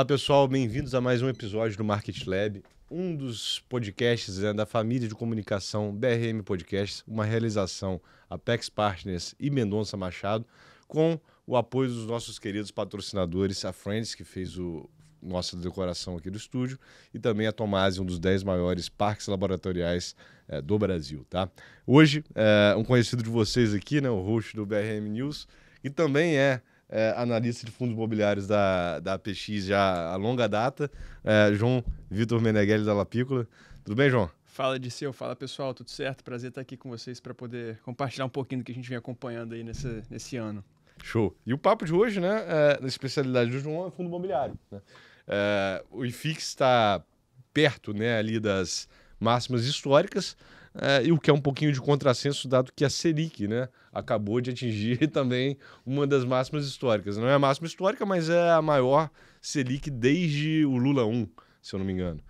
Olá, pessoal, bem-vindos a mais um episódio do Market Lab, um dos podcasts da família de comunicação BRM Podcasts, uma realização Apex Partners e Mendonça Machado, com o apoio dos nossos queridos patrocinadores, a Friends, que fez nossa decoração aqui do estúdio, e também a Tomasi, um dos 10 maiores parques laboratoriais do Brasil. Tá? Hoje, um conhecido de vocês aqui, né, o host do BRM News, e também analista de fundos imobiliários da APX já a longa data, João Vitor Meneghelli da Lapícola. Tudo bem, João? Fala, Disseu. Fala, pessoal. Tudo certo? Prazer estar aqui com vocês para poder compartilhar um pouquinho do que a gente vem acompanhando aí nesse ano. Show. E o papo de hoje, né, na especialidade do João, é fundo imobiliário. Né? O IFIX está perto, né, ali das máximas históricas, e o que é um pouquinho de contrassenso, dado que a Selic, né, acabou de atingir também uma das máximas históricas. Não é a máxima histórica, mas é a maior Selic desde o Lula 1, se eu não me engano.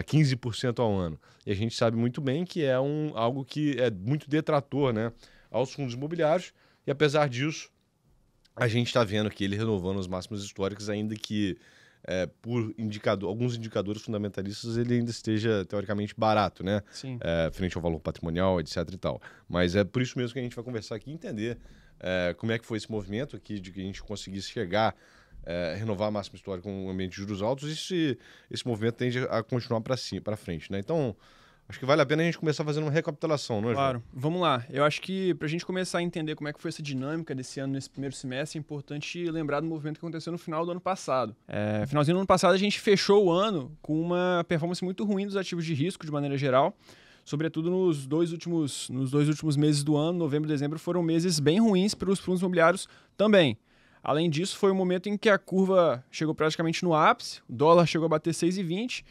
15% ao ano. E a gente sabe muito bem que é algo que é muito detrator, né, aos fundos imobiliários, e apesar disso, a gente está vendo que ele renovando as máximas históricas, ainda que por alguns indicadores fundamentalistas ele ainda esteja teoricamente barato, né? Sim. Frente ao valor patrimonial, etc. e tal. Mas é por isso mesmo que a gente vai conversar aqui e entender como é que foi esse movimento aqui de que a gente conseguisse chegar, renovar a máxima histórica com um ambiente de juros altos e se esse movimento tende a continuar para frente, né? Então, acho que vale a pena a gente começar fazendo uma recapitulação, não é, João? Claro. Vamos lá. Eu acho que para a gente começar a entender como é que foi essa dinâmica desse ano, nesse primeiro semestre, é importante lembrar do movimento que aconteceu no final do ano passado. Finalzinho do ano passado, a gente fechou o ano com uma performance muito ruim dos ativos de risco, de maneira geral. Sobretudo nos dois últimos meses do ano, novembro e dezembro, foram meses bem ruins para os fundos imobiliários também. Além disso, foi um momento em que a curva chegou praticamente no ápice, o dólar chegou a bater 6,20,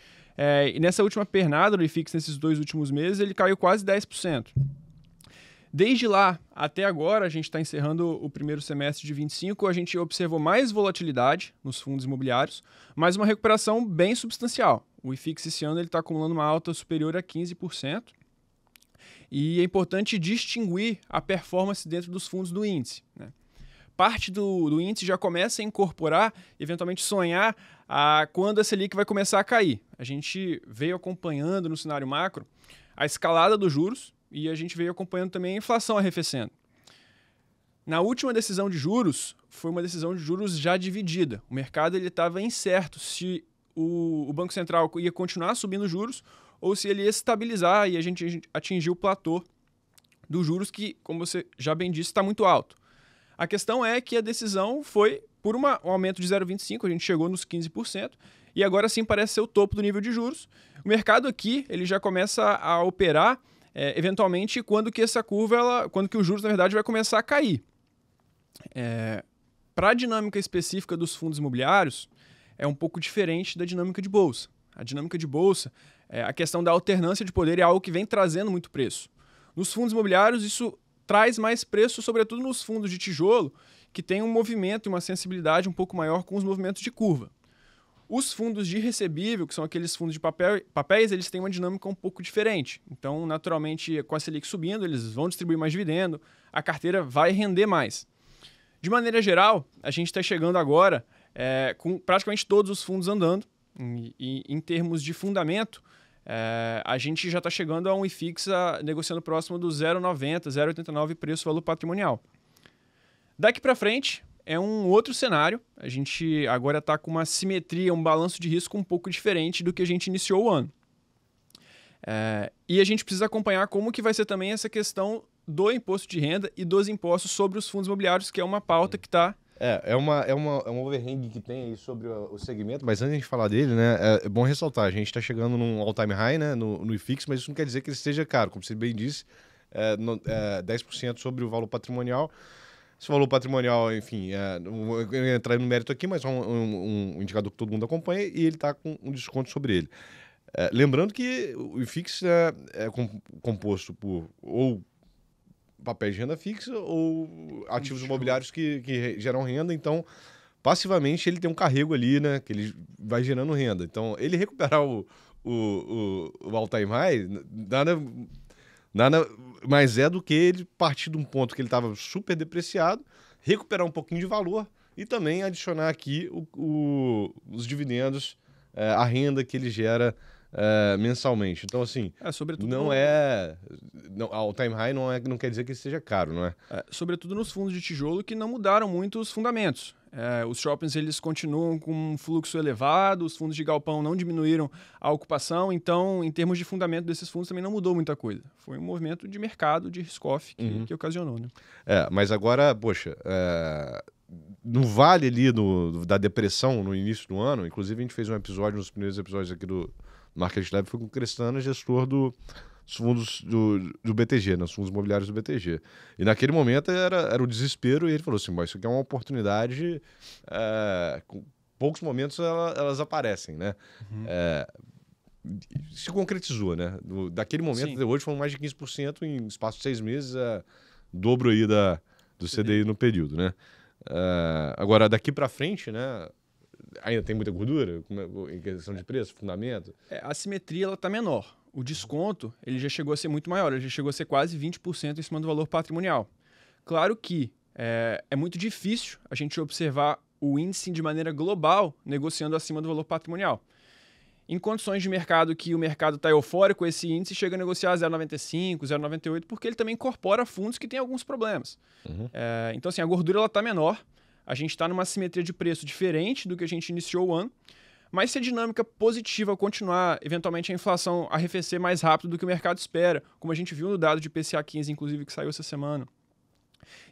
e nessa última pernada do IFIX, nesses 2 últimos meses, ele caiu quase 10%. Desde lá até agora, a gente está encerrando o primeiro semestre de 25, a gente observou mais volatilidade nos fundos imobiliários, mas uma recuperação bem substancial. O IFIX esse ano está acumulando uma alta superior a 15%, e é importante distinguir a performance dentro dos fundos do índice, né? Parte do índice já começa a incorporar, eventualmente sonhar quando a Selic vai começar a cair. A gente veio acompanhando no cenário macro a escalada dos juros e a gente veio acompanhando também a inflação arrefecendo. Na última decisão de juros, foi uma decisão de juros já dividida. O mercado estava incerto se o Banco Central ia continuar subindo juros ou se ele ia estabilizar e a gente atingiu o platô dos juros que, como você já bem disse, está muito alto. A questão é que a decisão foi por um aumento de 0,25%, a gente chegou nos 15%, e agora sim parece ser o topo do nível de juros. O mercado aqui ele já começa a operar, eventualmente, quando que essa curva, quando que os juros, na verdade, vai começar a cair. Para a dinâmica específica dos fundos imobiliários, é um pouco diferente da dinâmica de bolsa. A dinâmica de bolsa, a questão da alternância de poder é algo que vem trazendo muito preço. Nos fundos imobiliários, isso traz mais preço, sobretudo nos fundos de tijolo, que tem um movimento e uma sensibilidade um pouco maior com os movimentos de curva. Os fundos de recebível, que são aqueles fundos de papéis, eles têm uma dinâmica um pouco diferente. Então, naturalmente, com a Selic subindo, eles vão distribuir mais dividendo, a carteira vai render mais. De maneira geral, a gente está chegando agora com praticamente todos os fundos andando, e em termos de fundamento, a gente já está chegando a um IFIX negociando próximo do 0,90, 0,89 preço-valor patrimonial. Daqui para frente é um outro cenário. A gente agora está com uma simetria, um balanço de risco um pouco diferente do que a gente iniciou o ano. E a gente precisa acompanhar como que vai ser também essa questão do imposto de renda e dos impostos sobre os fundos imobiliários, que é uma pauta que está... É um overhang que tem aí sobre o segmento, mas antes de falar dele, né, é bom ressaltar, a gente está chegando num all-time high, né, no IFIX, mas isso não quer dizer que ele esteja caro, como você bem disse, 10% sobre o valor patrimonial. Esse valor patrimonial, enfim, não vou entrar no mérito aqui, mas é um indicador que todo mundo acompanha e ele está com um desconto sobre ele. Lembrando que o IFIX é composto por ou papéis de renda fixa ou ativos imobiliários que geram renda, então passivamente ele tem um carrego ali, né, que ele vai gerando renda. Então ele recuperar o all-time high, nada mais do que ele partir de um ponto que ele estava super depreciado, recuperar um pouquinho de valor e também adicionar aqui os dividendos, a renda que ele gera mensalmente. Então, assim, sobretudo a all-time high não quer dizer que seja caro, não é? Sobretudo nos fundos de tijolo que não mudaram muito os fundamentos. Os shoppings eles continuam com um fluxo elevado, os fundos de galpão não diminuíram a ocupação, então, em termos de fundamento desses fundos, também não mudou muita coisa. Foi um movimento de mercado, de risk-off que ocasionou, né? Mas agora, poxa, no vale ali da depressão no início do ano, inclusive a gente fez um episódio, nos primeiros episódios aqui do Market Lab, foi com o Crestana, gestor dos fundos do BTG, né, os fundos imobiliários do BTG. E naquele momento era o desespero, e ele falou assim, isso aqui é uma oportunidade, com poucos momentos elas aparecem, né? Se concretizou, né? Daquele momento até hoje foram mais de 15% em espaço de 6 meses, dobro aí do CDI no período, né? Agora, daqui para frente, né? Ainda tem muita gordura em questão de preço, fundamento? A assimetria ela está menor. O desconto ele já chegou a ser muito maior, ele já chegou a ser quase 20% em cima do valor patrimonial. Claro que é muito difícil a gente observar o índice de maneira global negociando acima do valor patrimonial. Em condições de mercado que o mercado está eufórico, esse índice chega a negociar 0,95, 0,98, porque ele também incorpora fundos que têm alguns problemas. Então, assim, a gordura está menor. A gente está numa simetria de preço diferente do que a gente iniciou o ano, mas se a dinâmica positiva continuar, eventualmente a inflação arrefecer mais rápido do que o mercado espera, como a gente viu no dado de PCA 15, inclusive, que saiu essa semana,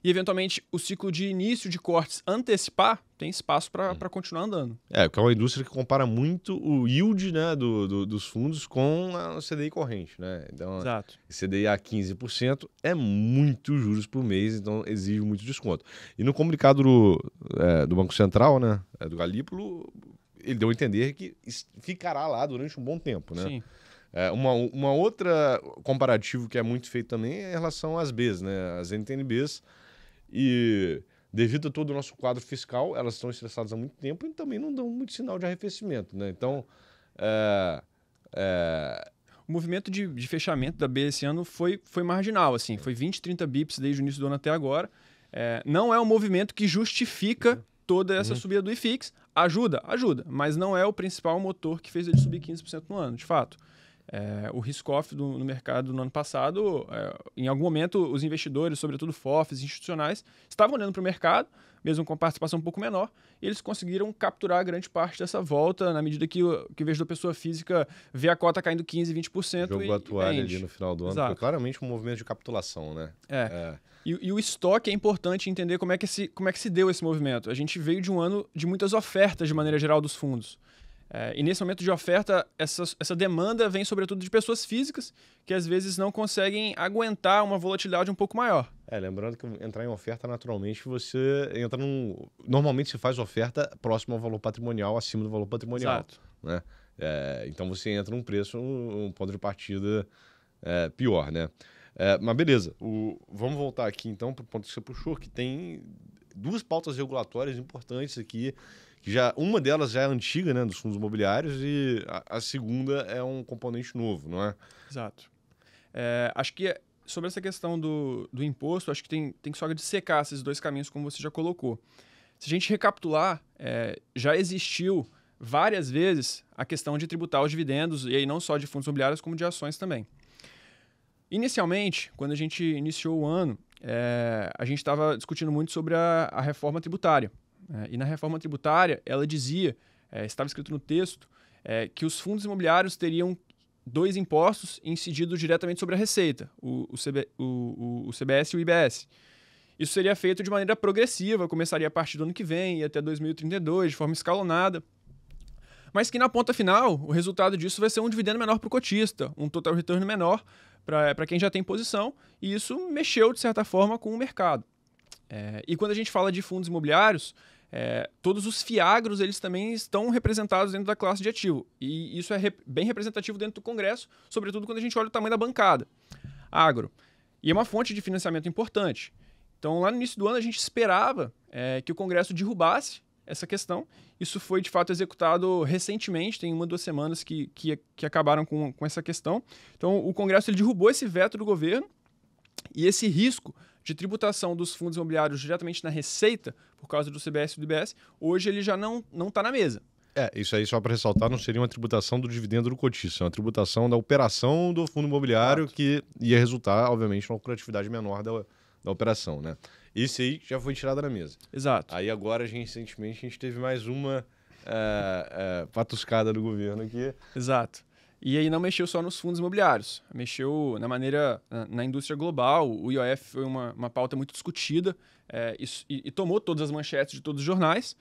e eventualmente o ciclo de início de cortes antecipar, tem espaço para continuar andando. Porque é uma indústria que compara muito o yield, né, dos fundos com a CDI corrente, né? Então, Exato. CDI a 15% é muito juros por mês, então exige muito desconto. E no comunicado do Banco Central, né, do Galípolo, ele deu a entender que ficará lá durante um bom tempo, né? Sim. Uma outra comparativo que é muito feito também é em relação às Bs, né? As NTNBs, e devido a todo o nosso quadro fiscal, elas estão estressadas há muito tempo e também não dão muito sinal de arrefecimento, né? Então, o movimento de fechamento da B esse ano foi marginal, assim, foi 20, 30 bips desde o início do ano até agora. Não é um movimento que justifica toda essa subida do IFIX. Ajuda, mas não é o principal motor que fez ele subir 15% no ano, de fato. O risk-off no mercado no ano passado, em algum momento, os investidores, sobretudo FOFs, institucionais, estavam olhando para o mercado, mesmo com participação um pouco menor, e eles conseguiram capturar grande parte dessa volta na medida que o investidor pessoa física vê a cota caindo 15%, 20%. O jogo atual ali no final do ano foi claramente um movimento de capitulação, né? E o estoque é importante entender como é que se deu esse movimento. A gente veio de um ano de muitas ofertas, de maneira geral, dos fundos. E nesse momento de oferta, essa demanda vem sobretudo de pessoas físicas que às vezes não conseguem aguentar uma volatilidade um pouco maior. Lembrando que entrar em oferta, naturalmente, você entra Normalmente se faz oferta próximo ao valor patrimonial, acima do valor patrimonial. Exato. Né? Então você entra num preço, um ponto de partida pior, né? Mas beleza, vamos voltar aqui então para o ponto que você puxou, que tem duas pautas regulatórias importantes aqui, que uma delas já é antiga, né, dos fundos imobiliários, e a segunda é um componente novo, não é? Exato. Acho que sobre essa questão do imposto, acho que tem que só dissecar esses dois caminhos, como você já colocou. Se a gente recapitular, já existiu várias vezes a questão de tributar os dividendos, e aí não só de fundos imobiliários, como de ações também. Inicialmente, quando a gente iniciou o ano, a gente estava discutindo muito sobre a reforma tributária. E na reforma tributária, ela dizia, estava escrito no texto, que os fundos imobiliários teriam dois impostos incididos diretamente sobre a receita, o CBS e o IBS. Isso seria feito de maneira progressiva, começaria a partir do ano que vem e até 2032, de forma escalonada. Mas que na ponta final, o resultado disso vai ser um dividendo menor para o cotista, um total return menor para quem já tem posição, e isso mexeu, de certa forma, com o mercado. E quando a gente fala de fundos imobiliários, todos os fiagros eles também estão representados dentro da classe de ativo. E isso é bem representativo dentro do Congresso, sobretudo quando a gente olha o tamanho da bancada. Agro. E é uma fonte de financiamento importante. Então, lá no início do ano, a gente esperava que o Congresso derrubasse essa questão. Isso foi, de fato, executado recentemente, tem 1 ou 2 semanas que acabaram com essa questão. Então, o Congresso ele derrubou esse veto do governo, e esse risco de tributação dos fundos imobiliários diretamente na receita, por causa do CBS e do IBS, hoje ele já não está na mesa. Isso aí, só para ressaltar, não seria uma tributação do dividendo do cotista, é uma tributação da operação do fundo imobiliário, Exato. que ia resultar, obviamente, numa lucratividade menor da operação, né? Isso aí já foi tirado da mesa. Exato. Aí agora, recentemente, a gente teve mais uma patuscada do governo aqui. Exato. E aí não mexeu só nos fundos imobiliários, mexeu na indústria global. O IOF foi uma pauta muito discutida e tomou todas as manchetes de todos os jornais.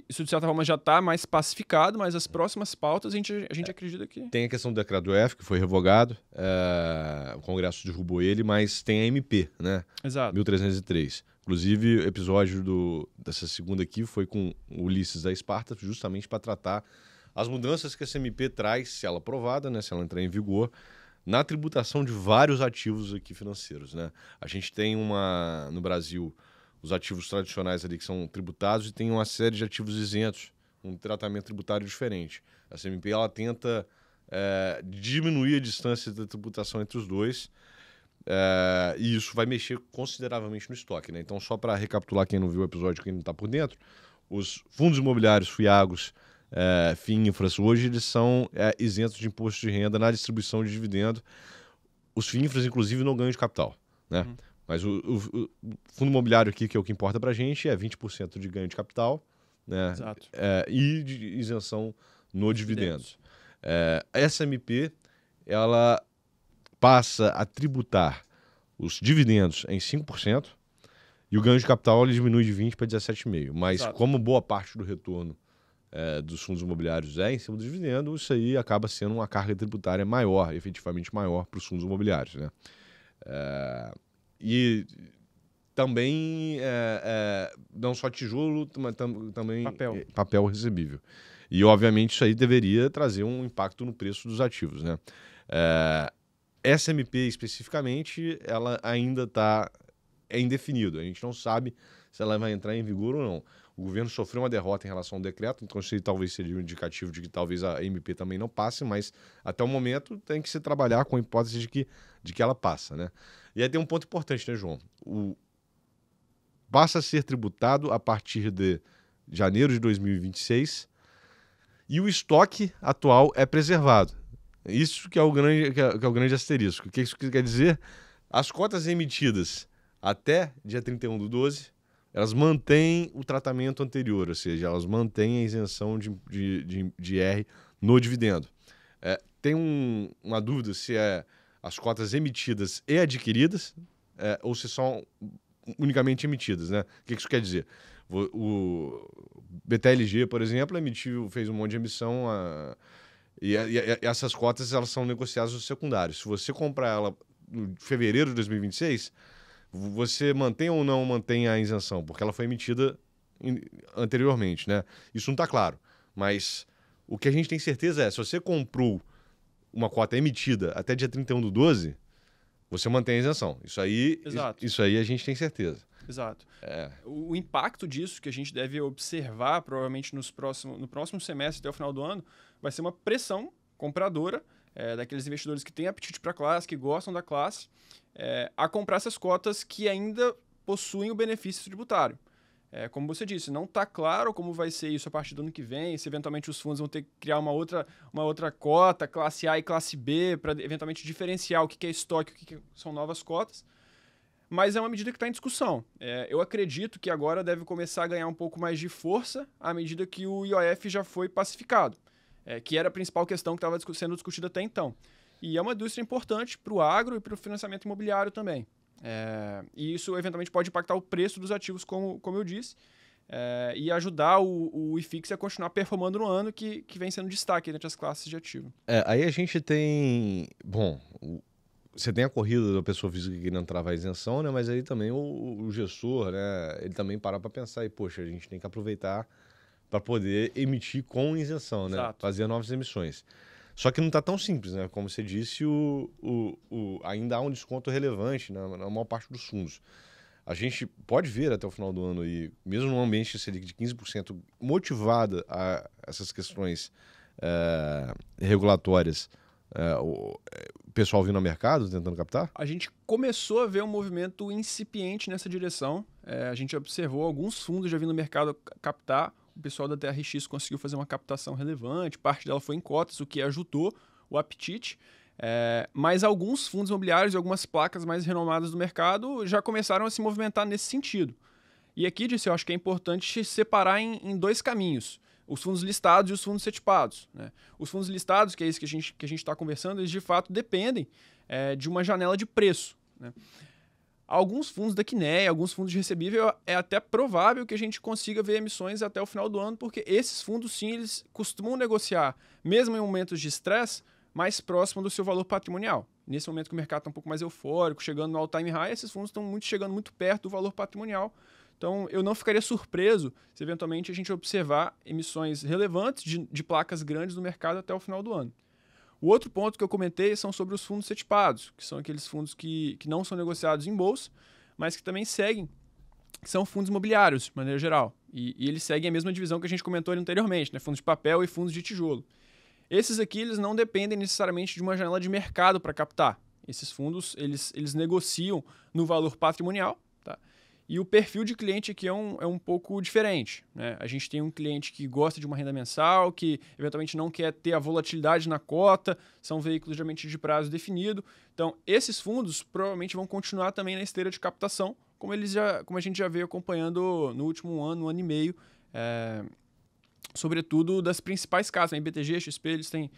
Isso, de certa forma, já está mais pacificado, mas as próximas pautas a gente acredita que... Tem a questão do decreto do IOF, que foi revogado, o Congresso derrubou ele, mas tem a MP, né? Exato. 1303. Inclusive, o episódio dessa segunda aqui foi com o Ulisses da Esparta, justamente para tratar as mudanças que essa MP traz, se ela aprovada, né, se ela entrar em vigor, na tributação de vários ativos aqui financeiros, né? A gente tem no Brasil, os ativos tradicionais ali que são tributados e tem uma série de ativos isentos, um tratamento tributário diferente. A CMP ela tenta diminuir a distância da tributação entre os dois, e isso vai mexer consideravelmente no estoque, né? Então, só para recapitular quem não viu o episódio, quem não está por dentro, os fundos imobiliários, FIAGOS, FIINFRAs, hoje eles são isentos de imposto de renda na distribuição de dividendo. Os FIINFRAs, inclusive, não ganham de capital, né? Mas o fundo imobiliário aqui, que é o que importa para a gente, é 20% de ganho de capital, né? Exato. E de isenção no dividendo. Essa MP, ela passa a tributar os dividendos em 5% e o ganho de capital ele diminui de 20% para 17,5%. Mas Exato. como boa parte do retorno dos fundos imobiliários em cima do dividendo, isso aí acaba sendo uma carga tributária maior, efetivamente maior para os fundos imobiliários, né? E também não só tijolo, mas também papel recebível. E, obviamente, isso aí deveria trazer um impacto no preço dos ativos, né? Essa MP, especificamente, ela ainda está indefinido. A gente não sabe se ela vai entrar em vigor ou não. O governo sofreu uma derrota em relação ao decreto, então isso aí talvez seria um indicativo de que talvez a MP também não passe, mas até o momento tem que se trabalhar com a hipótese de que ela passa, né? E aí tem um ponto importante, né, João? Passa a ser tributado a partir de janeiro de 2026 e o estoque atual é preservado. Isso que é o grande asterisco. O que isso quer dizer? As cotas emitidas até dia 31/12, elas mantêm o tratamento anterior, ou seja, elas mantêm a isenção de IR no dividendo. Tem uma dúvida se as cotas emitidas e adquiridas ou se são unicamente emitidas, né? O que isso quer dizer? O BTLG, por exemplo, fez um monte de emissão e essas cotas elas são negociadas nos secundários. Se você comprar ela em fevereiro de 2026, você mantém ou não mantém a isenção? Porque ela foi emitida anteriormente, né? Isso não está claro. Mas o que a gente tem certeza se você comprou uma cota emitida até dia 31/12, você mantém a isenção. Isso aí a gente tem certeza. Exato. O impacto disso que a gente deve observar, provavelmente no próximo semestre, até o final do ano, vai ser uma pressão compradora daqueles investidores que têm apetite para a classe, que gostam da classe, a comprar essas cotas que ainda possuem o benefício tributário. Como você disse, não está claro como vai ser isso a partir do ano que vem, se eventualmente os fundos vão ter que criar uma outra cota, classe A e classe B, para eventualmente diferenciar o que é estoque e o que são novas cotas. Mas é uma medida que está em discussão. Eu acredito que agora deve começar a ganhar um pouco mais de força à medida que o IOF já foi pacificado, que era a principal questão que estava sendo discutida até então. E é uma indústria importante para o agro e para o financiamento imobiliário também. E isso eventualmente pode impactar o preço dos ativos, como eu disse, e ajudar o IFIX a continuar performando no ano que vem sendo destaque entre as classes de ativo. Aí a gente tem... Bom, você tem a corrida da pessoa física que não trava a isenção, né? Mas aí também o gestor, né? Ele também para pensar e, poxa, a gente tem que aproveitar para poder emitir com isenção, né? Exato. Fazer novas emissões. Só que não está tão simples, né? Como você disse, ainda há um desconto relevante na maior parte dos fundos. A gente pode ver até o final do ano aí, mesmo num ambiente Selic de 15%, motivada a essas questões regulatórias, pessoal vindo ao mercado tentando captar? A gente começou a ver um movimento incipiente nessa direção. A gente observou alguns fundos já vindo no mercado captar. O pessoal da TRX conseguiu fazer uma captação relevante, parte dela foi em cotas, o que ajudou o apetite. Mas alguns fundos imobiliários e algumas placas mais renomadas do mercado já começaram a se movimentar nesse sentido. E aqui, Disse, eu acho que é importante separar em dois caminhos. Os fundos listados e os fundos setipados, né? Os fundos listados, que é isso que a gente está conversando, eles de fato dependem de uma janela de preço, né? Alguns fundos da Quineia, alguns fundos de recebível, é até provável que a gente consiga ver emissões até o final do ano, porque esses fundos, sim, eles costumam negociar, mesmo em momentos de estresse, mais próximo do seu valor patrimonial. Nesse momento que o mercado está um pouco mais eufórico, chegando no all-time high, esses fundos estão chegando muito perto do valor patrimonial. Então, eu não ficaria surpreso se, eventualmente, a gente observar emissões relevantes de placas grandes no mercado até o final do ano. O outro ponto que eu comentei são sobre os fundos setipados, que são aqueles fundos que não são negociados em bolsa, mas que também seguem, que são fundos imobiliários, de maneira geral. E eles seguem a mesma divisão que a gente comentou anteriormente, né? Fundos de papel e fundos de tijolo. Esses aqui, eles não dependem necessariamente de uma janela de mercado para captar. Esses fundos, eles negociam no valor patrimonial, tá? E o perfil de cliente aqui é um pouco diferente, né? A gente tem um cliente que gosta de uma renda mensal, que eventualmente não quer ter a volatilidade na cota, são veículos geralmente de prazo definido. Então, esses fundos provavelmente vão continuar também na esteira de captação, como a gente já veio acompanhando no último ano e meio, sobretudo das principais casas, né? BTG, XP, eles têm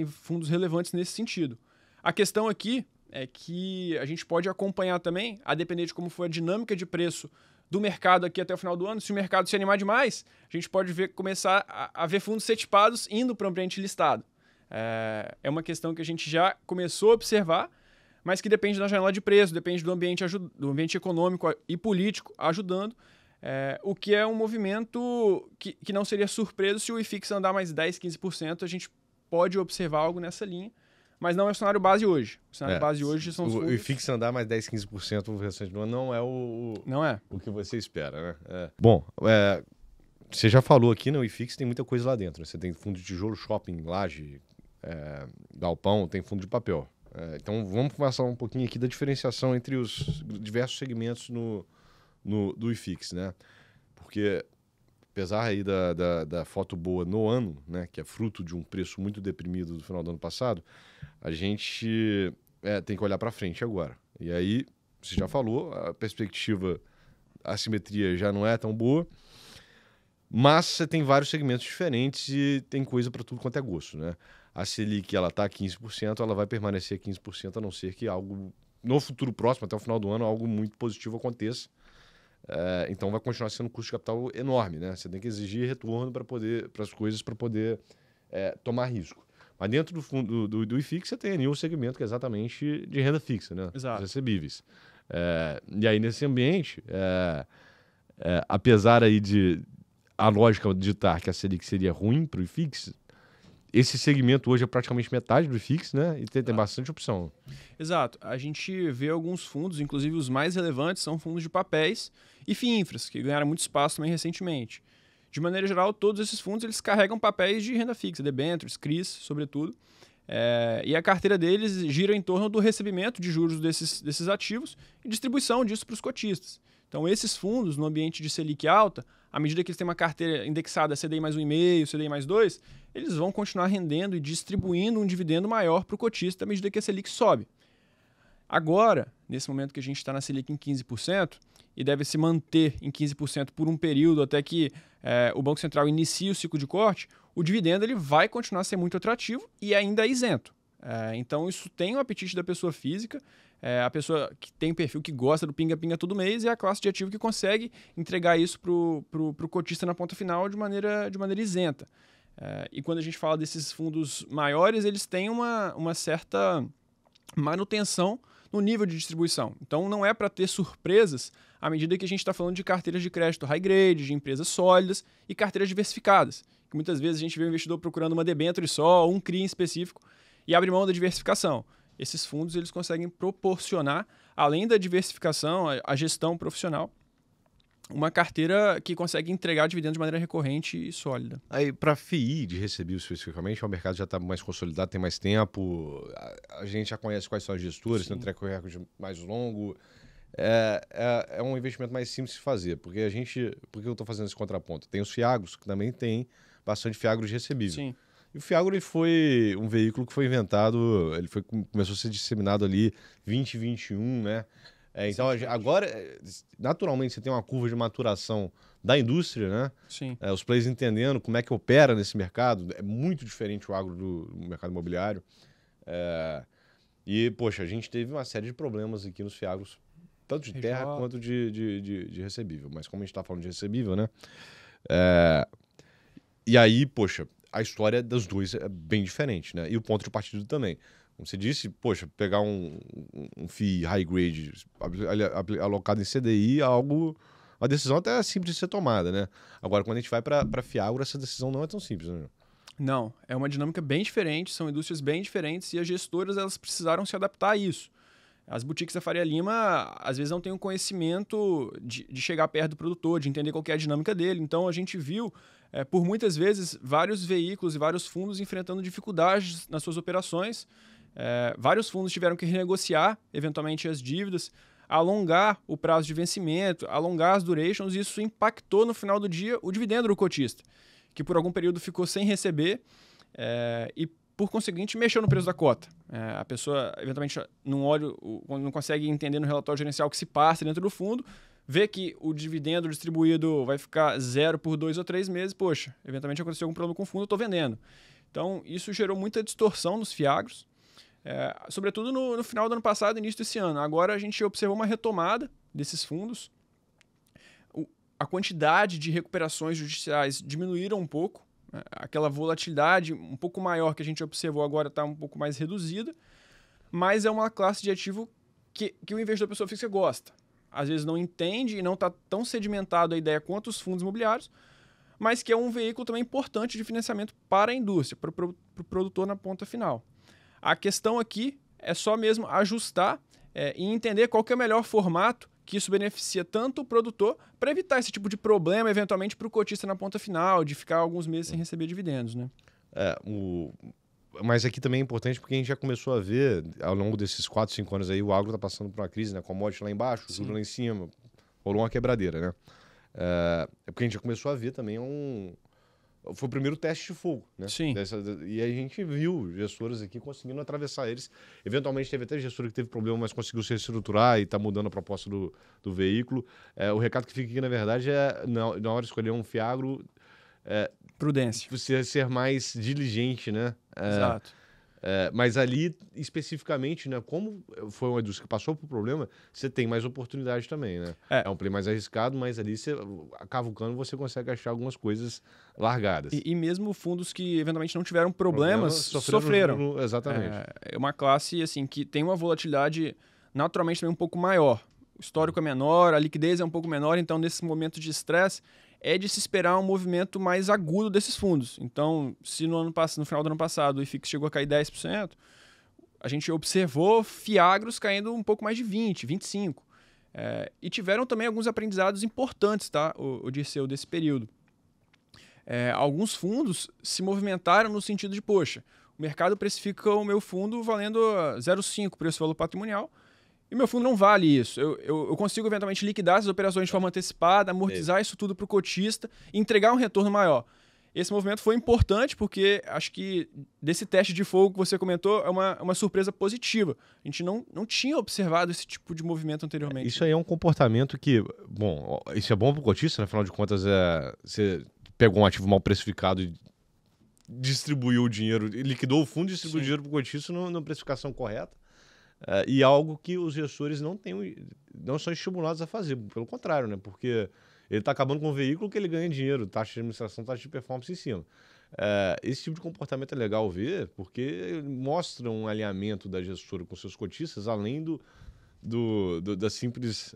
fundos relevantes nesse sentido. A questão aqui é que a gente pode acompanhar também, a depender de como for a dinâmica de preço do mercado aqui até o final do ano. Se o mercado se animar demais, a gente pode começar a ver fundos setipados indo para o ambiente listado. É uma questão que a gente já começou a observar, mas que depende da janela de preço, depende do ambiente econômico e político ajudando, o que é um movimento que não seria surpreso se o IFIX andar mais 10%, 15%, a gente pode observar algo nessa linha. Mas não é o cenário base hoje. O cenário base hoje são os fundos... O IFIX andar mais 10, 15% no restante do ano não é o que você espera, né? Bom, você já falou aqui, né? O IFIX tem muita coisa lá dentro, né? Você tem fundo de tijolo, shopping, laje, galpão, tem fundo de papel. Então vamos conversar um pouquinho aqui da diferenciação entre os diversos segmentos do IFIX, né? Porque apesar aí da foto boa no ano, né, que é fruto de um preço muito deprimido do final do ano passado, a gente tem que olhar para frente agora. E aí, você já falou, a perspectiva, a assimetria já não é tão boa, mas você tem vários segmentos diferentes e tem coisa para tudo quanto é gosto, né? A Selic, ela está a 15%, ela vai permanecer a 15%, a não ser que algo, no futuro próximo, até o final do ano, algo muito positivo aconteça. Então vai continuar sendo um custo de capital enorme, né? Você tem que exigir retorno para as coisas para poder tomar risco. Mas dentro do fundo do IFIX você tem ali um segmento que é exatamente de renda fixa, né? Exato. Os recebíveis. E aí nesse ambiente, apesar aí de a lógica ditar que a Selic seria ruim para o IFIX, esse segmento hoje é praticamente metade do IFIX, né? E tem bastante opção. Exato. A gente vê alguns fundos, inclusive os mais relevantes, são fundos de papéis e FIINFRAs, que ganharam muito espaço também recentemente. De maneira geral, todos esses fundos eles carregam papéis de renda fixa, debêntures, CRIs, sobretudo. E a carteira deles gira em torno do recebimento de juros desses ativos e distribuição disso para os cotistas. Então, esses fundos, no ambiente de Selic alta, à medida que eles têm uma carteira indexada CDI mais 1,5, CDI mais 2, eles vão continuar rendendo e distribuindo um dividendo maior para o cotista à medida que a Selic sobe. Agora, nesse momento que a gente está na Selic em 15%, e deve se manter em 15% por um período até que o Banco Central inicie o ciclo de corte, o dividendo ele vai continuar a ser muito atrativo e ainda é isento. Então, isso tem o apetite da pessoa física, a pessoa que tem perfil que gosta do pinga-pinga todo mês e a classe de ativo que consegue entregar isso para o cotista na ponta final de maneira isenta. E quando a gente fala desses fundos maiores, eles têm uma certa manutenção no nível de distribuição. Então, não é para ter surpresas à medida que a gente está falando de carteiras de crédito high grade, de empresas sólidas e carteiras diversificadas. Que muitas vezes a gente vê o investidor procurando uma debênture só, um CRI em específico, e abre mão da diversificação. Esses fundos eles conseguem proporcionar, além da diversificação, a gestão profissional uma carteira que consegue entregar dividendos de maneira recorrente e sólida. Aí, para FII de recebível especificamente, o mercado já está mais consolidado, tem mais tempo, a gente já conhece quais são as gestoras, tem um track record mais longo. É um investimento mais simples de fazer, porque por que eu estou fazendo esse contraponto? Tem os Fiagros, que também tem bastante Fiagros de recebível. Sim. E o Fiagro ele foi um veículo que foi inventado, começou a ser disseminado ali 2021, né? Então, agora, naturalmente, você tem uma curva de maturação da indústria, né? Sim. Os players entendendo como é que opera nesse mercado. É muito diferente o agro do mercado imobiliário. E, poxa, a gente teve uma série de problemas aqui nos Fiagros, tanto de terra quanto de recebível. Mas como a gente está falando de recebível, né? E aí, poxa, a história dos dois é bem diferente, né? E o ponto de partida também. Como você disse, poxa, pegar um FII high grade alocado em CDI é uma decisão até simples de ser tomada, né? Agora, quando a gente vai para Fiagro, essa decisão não é tão simples, né? Não, é uma dinâmica bem diferente, são indústrias bem diferentes e as gestoras elas precisaram se adaptar a isso. As boutiques da Faria Lima, às vezes, não têm o conhecimento de chegar perto do produtor, de entender qual que é a dinâmica dele. Então, a gente viu, por muitas vezes, vários veículos e vários fundos enfrentando dificuldades nas suas operações. Vários fundos tiveram que renegociar, eventualmente, as dívidas, alongar o prazo de vencimento, alongar as durations, e isso impactou, no final do dia, o dividendo do cotista, que por algum período ficou sem receber e, por conseguinte, mexeu no preço da cota. A pessoa, eventualmente, não consegue entender no relatório gerencial o que se passa dentro do fundo, vê que o dividendo distribuído vai ficar zero por 2 ou 3 meses, poxa, eventualmente aconteceu algum problema com o fundo, eu estou vendendo. Então, isso gerou muita distorção nos Fiagros, sobretudo no final do ano passado e início desse ano. Agora a gente observou uma retomada desses fundos. A quantidade de recuperações judiciais diminuíram um pouco. Aquela volatilidade um pouco maior que a gente observou agora está um pouco mais reduzida, mas é uma classe de ativo que o investidor pessoa física gosta. Às vezes não entende e não está tão sedimentado a ideia quanto os fundos imobiliários, mas que é um veículo também importante de financiamento para a indústria, para o produtor na ponta final. A questão aqui é só mesmo ajustar e entender qual que é o melhor formato que isso beneficia tanto o produtor para evitar esse tipo de problema, eventualmente, para o cotista na ponta final, de ficar alguns meses sem receber dividendos, né? Mas aqui também é importante porque a gente já começou a ver, ao longo desses 4, 5 anos aí, o agro está passando por uma crise, né? Commodity lá embaixo, tudo lá em cima, rolou uma quebradeira, né? Porque a gente já começou a ver também foi o primeiro teste de fogo, né? Sim. E a gente viu gestoras aqui conseguindo atravessar eles. Eventualmente teve até gestora que teve problema, mas conseguiu se reestruturar e está mudando a proposta do veículo. O recado que fica aqui, na verdade, na hora de escolher um Fiagro, prudência. Você ser mais diligente, né? Exato. Mas ali, especificamente, né, como foi uma indústria que passou por problema, você tem mais oportunidade também, né? É um play mais arriscado, mas ali, cavucando, você consegue achar algumas coisas largadas. E mesmo fundos que, eventualmente, não tiveram problemas sofreram. Exatamente. É uma classe assim, que tem uma volatilidade naturalmente também um pouco maior. O histórico é menor, a liquidez é um pouco menor, então, nesse momento de estresse, é de se esperar um movimento mais agudo desses fundos. Então, se no final do ano passado o IFIX chegou a cair 10%, a gente observou Fiagros caindo um pouco mais de 20%, 25%. E tiveram também alguns aprendizados importantes, tá, o Dirceu, desse período. Alguns fundos se movimentaram no sentido de, poxa, o mercado precifica o meu fundo valendo 0,5 preço-valor patrimonial, e meu fundo não vale isso. Eu consigo, eventualmente, liquidar essas operações de forma antecipada, amortizar isso tudo para o cotista e entregar um retorno maior. Esse movimento foi importante porque acho que desse teste de fogo que você comentou é uma surpresa positiva. A gente não tinha observado esse tipo de movimento anteriormente. Isso aí é um comportamento que, bom, isso é bom para o cotista, né? Afinal de contas, você pegou um ativo mal precificado e distribuiu o dinheiro, liquidou o fundo e distribuiu o dinheiro para o cotista na precificação correta. E algo que os gestores não são estimulados a fazer, pelo contrário, né? Porque ele está acabando com um veículo que ele ganha dinheiro, taxa de administração, taxa de performance em cima. Esse tipo de comportamento é legal ver, porque mostra um alinhamento da gestora com seus cotistas, além da simples...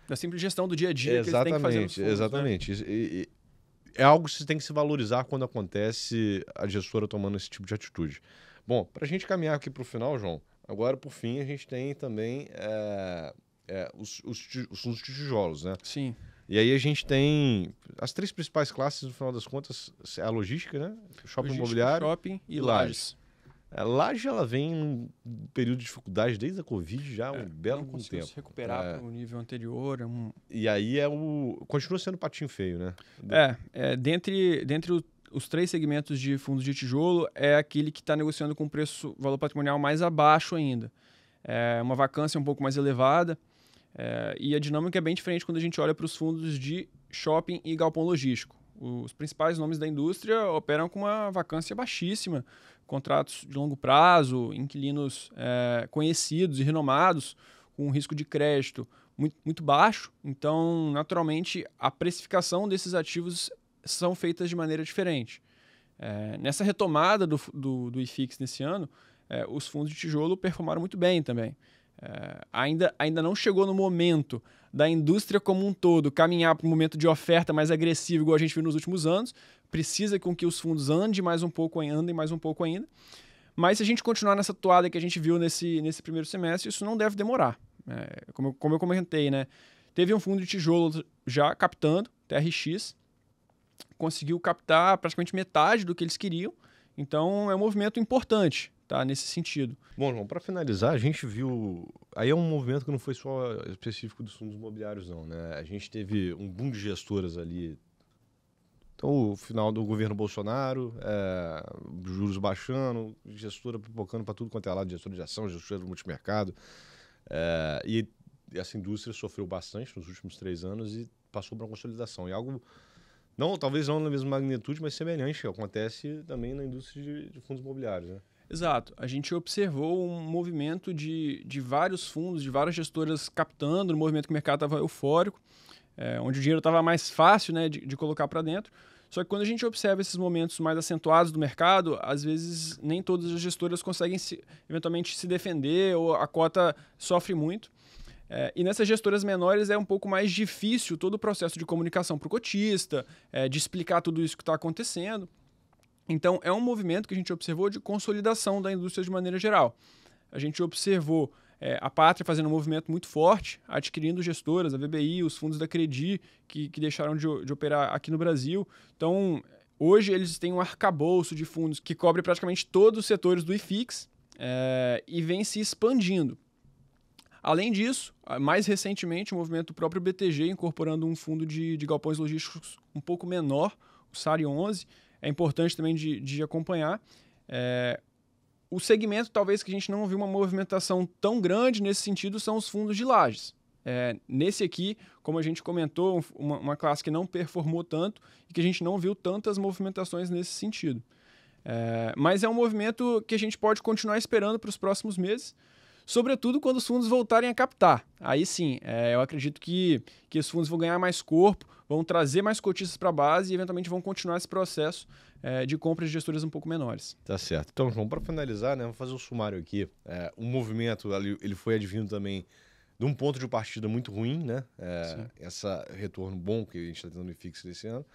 da simples gestão do dia a dia que eles têm que fazer nos fundos, exatamente. Né? É algo que você tem que se valorizar quando acontece a gestora tomando esse tipo de atitude. Bom, para a gente caminhar aqui para o final, João, agora, por fim, a gente tem também os fundos de tijolos, né? Sim. E aí a gente tem as 3 principais classes, no final das contas, é a logística, né? Shopping imobiliário shopping e lajes. A laje, ela vem em um período de dificuldade desde a Covid já há um belo não tempo. Se recuperar para o nível anterior. E aí continua sendo patinho feio, né? Dentre os 3 segmentos de fundos de tijolo, é aquele que está negociando com preço, valor patrimonial mais abaixo ainda. É uma vacância um pouco mais elevada. E a dinâmica é bem diferente quando a gente olha para os fundos de shopping e galpão logístico. Os principais nomes da indústria operam com uma vacância baixíssima, contratos de longo prazo, inquilinos conhecidos e renomados, com um risco de crédito muito, muito baixo. Então, naturalmente, a precificação desses ativos são feitas de maneira diferente. Nessa retomada do IFIX nesse ano, os fundos de tijolo performaram muito bem também. Ainda não chegou no momento da indústria como um todo caminhar para um momento de oferta mais agressivo, igual a gente viu nos últimos anos. Precisa com que os fundos andem mais um pouco ainda. Mas se a gente continuar nessa toada que a gente viu nesse primeiro semestre, isso não deve demorar. Como eu comentei, né? Teve um fundo de tijolo já captando, TRX, conseguiu captar praticamente metade do que eles queriam. Então é um movimento importante. Tá, nesse sentido. Bom, João, para finalizar, a gente viu... Aí é um movimento que não foi só específico dos fundos imobiliários, não, né? A gente teve um boom de gestoras ali. Então, o final do governo Bolsonaro, juros baixando, gestora pipocando para tudo quanto é lado, gestora de ação, gestora do multimercado. E essa indústria sofreu bastante nos últimos 3 anos e passou para uma consolidação. E algo... talvez não na mesma magnitude, mas semelhante, que acontece também na indústria de fundos imobiliários, né? Exato. A gente observou um movimento de vários fundos, de várias gestoras captando, no movimento que o mercado estava eufórico, onde o dinheiro estava mais fácil, né, de colocar para dentro. Só que quando a gente observa esses momentos mais acentuados do mercado, às vezes nem todas as gestoras conseguem eventualmente se defender ou a cota sofre muito. E nessas gestoras menores é um pouco mais difícil todo o processo de comunicação para o cotista, de explicar tudo isso que está acontecendo. Então, é um movimento que a gente observou de consolidação da indústria de maneira geral. A gente observou a Pátria fazendo um movimento muito forte, adquirindo gestoras, a VBI, os fundos da Credi, que deixaram de operar aqui no Brasil. Então, hoje eles têm um arcabouço de fundos que cobre praticamente todos os setores do IFIX e vem se expandindo. Além disso, mais recentemente, o movimento do próprio BTG incorporando um fundo de galpões logísticos um pouco menor, o SARI 11, é importante também de acompanhar. O segmento, talvez, que a gente não viu uma movimentação tão grande nesse sentido, são os fundos de lajes. Nesse aqui, como a gente comentou, uma classe que não performou tanto e que a gente não viu tantas movimentações nesse sentido. Mas é um movimento que a gente pode continuar esperando para os próximos meses, sobretudo quando os fundos voltarem a captar. Aí sim, eu acredito que os fundos vão ganhar mais corpo, vão trazer mais cotistas para a base e eventualmente vão continuar esse processo de compra de gestoras um pouco menores. Tá certo. Então, João, para finalizar, né, vamos fazer um sumário aqui. O movimento ele foi advindo também de um ponto de partida muito ruim, né? Esse retorno bom que a gente está tendo no IFIX desse ano.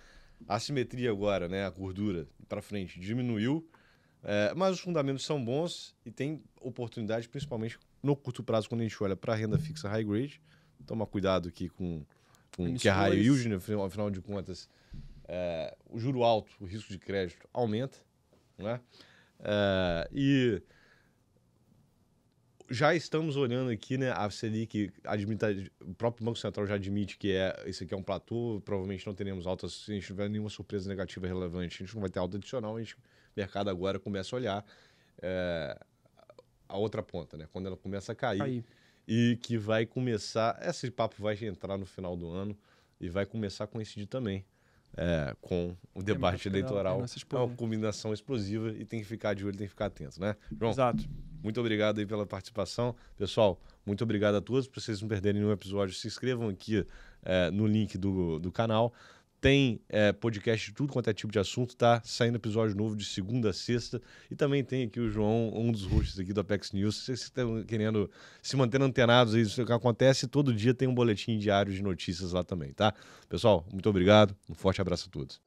A assimetria agora, né, a gordura para frente diminuiu, mas os fundamentos são bons e tem oportunidade, principalmente no curto prazo, quando a gente olha para a renda fixa high grade. Toma cuidado aqui com que é high yield, né? Afinal de contas, o juro alto, o risco de crédito aumenta, né? E já estamos olhando aqui, né? A Selic o próprio Banco Central já admite que esse aqui é um platô, provavelmente não teremos altas, se a gente não tiver nenhuma surpresa negativa relevante, a gente não vai ter alta adicional, o mercado agora começa a olhar a outra ponta, né? Quando ela começa a cair. E que vai começar, esse papo vai entrar no final do ano e vai começar a coincidir também com o debate eleitoral. É uma combinação explosiva e tem que ficar de olho, tem que ficar atento, né? João, exato. Muito obrigado aí pela participação. Pessoal, muito obrigado a todos. Para vocês não perderem nenhum episódio, se inscrevam aqui no link do canal. Tem podcast de tudo quanto é tipo de assunto, tá? Saindo episódio novo de segunda a sexta. E também tem aqui o João, um dos hosts aqui do Apex News. Se vocês estão querendo se manter antenados aí do que acontece, todo dia tem um boletim diário de notícias lá também, tá? Pessoal, muito obrigado. Um forte abraço a todos.